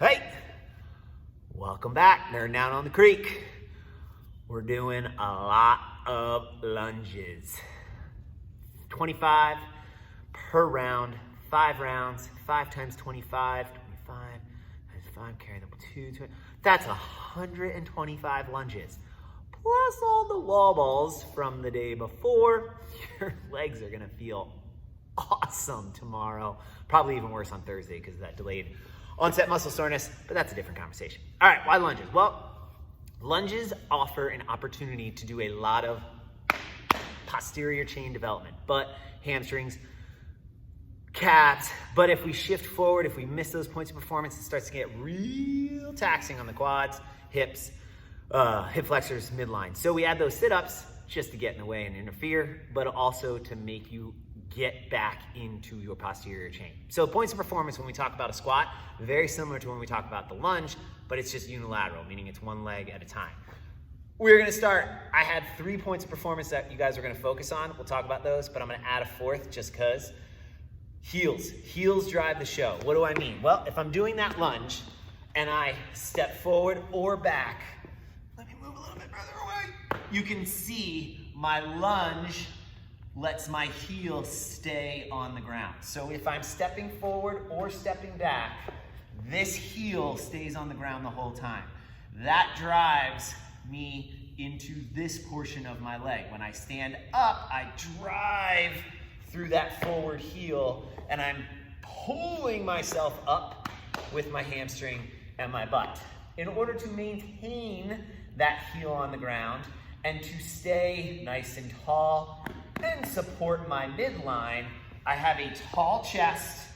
Hey, welcome back. They're down on the creek. We're doing a lot of lunges. 25 per round, 5 rounds, 5 times 25 times 5, carry them 2, that's 125 lunges. Plus all the wall balls from the day before. Your legs are gonna feel awesome tomorrow. Probably even worse on Thursday because of that delayed onset muscle soreness, but that's a different conversation. All right, why lunges? Well, lunges offer an opportunity to do a lot of posterior chain development, butt, hamstrings, calves. But if we shift forward, if we miss those points of performance, it starts to get real taxing on the quads, hips, hip flexors, midline. So we add those sit-ups just to get in the way and interfere, but also to make you get back into your posterior chain. So points of performance when we talk about a squat, very similar to when we talk about the lunge, but it's just unilateral, meaning it's one leg at a time. We're gonna start, I had 3 points of performance that you guys are gonna focus on. We'll talk about those, but I'm gonna add a 4th just cause. Heels drive the show. What do I mean? Well, if I'm doing that lunge and I step forward or back, let me move a little bit further away. You can see my lunge lets my heel stay on the ground. So if I'm stepping forward or stepping back, this heel stays on the ground the whole time. That drives me into this portion of my leg. When I stand up, I drive through that forward heel and I'm pulling myself up with my hamstring and my butt. In order to maintain that heel on the ground and to stay nice and tall and support my midline, I have a tall chest,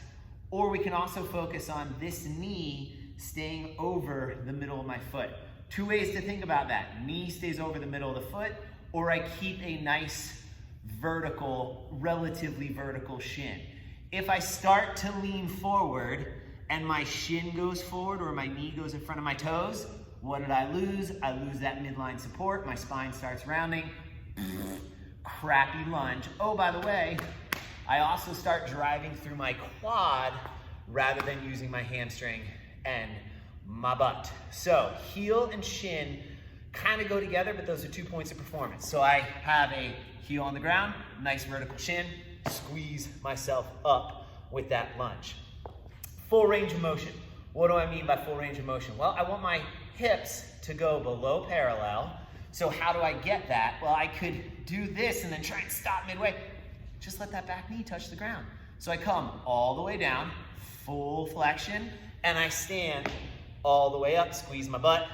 or we can also focus on this knee staying over the middle of my foot. 2 ways to think about that. Knee stays over the middle of the foot, or I keep a nice vertical, relatively vertical shin. If I start to lean forward and my shin goes forward or my knee goes in front of my toes, what did I lose? I lose that midline support. My spine starts rounding. Crappy lunge. Oh, by the way, I also start driving through my quad rather than using my hamstring and my butt. So heel and shin kind of go together, but those are 2 points of performance. So I have a heel on the ground, nice vertical shin, squeeze myself up with that lunge. Full range of motion. What do I mean by full range of motion? Well, I want my hips to go below parallel. So how do I get that? Well, I could do this and then try and stop midway. Just let that back knee touch the ground. So I come all the way down, full flexion, and I stand all the way up, squeeze my butt,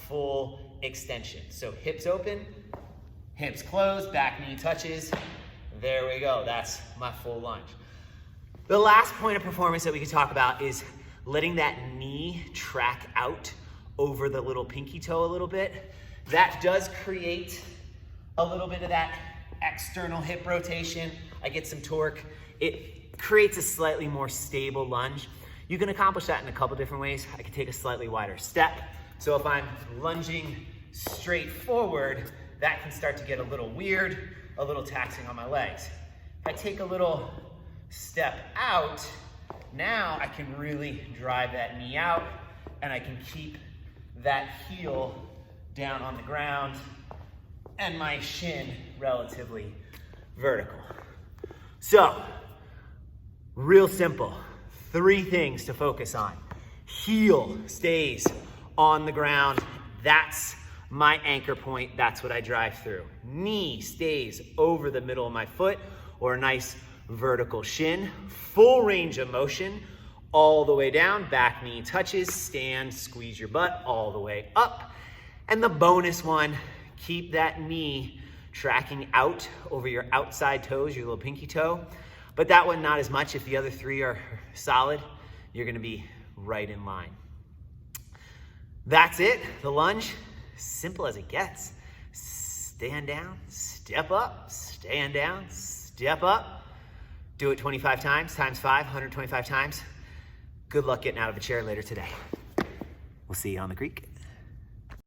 full extension. So hips open, hips closed, back knee touches. There we go, that's my full lunge. The last point of performance that we could talk about is letting that knee track out over the little pinky toe a little bit. That does create a little bit of that external hip rotation. I get some torque. It creates a slightly more stable lunge. You can accomplish that in a couple different ways. I can take a slightly wider step. So if I'm lunging straight forward, that can start to get a little weird, a little taxing on my legs. If I take a little step out, now I can really drive that knee out and I can keep that heel down on the ground and my shin relatively vertical. So, real simple. 3 things to focus on. Heel stays on the ground. That's my anchor point. That's what I drive through. Knee stays over the middle of my foot or a nice vertical shin. Full range of motion all the way down. Back knee touches. Stand, squeeze your butt all the way up. And the bonus one, keep that knee tracking out over your outside toes, your little pinky toe. But that one, not as much. If the other 3 are solid, you're gonna be right in line. That's it, the lunge, simple as it gets. Stand down, step up, stand down, step up. Do it 25 times, times 5, 125 times. Good luck getting out of a chair later today. We'll see you on the creek.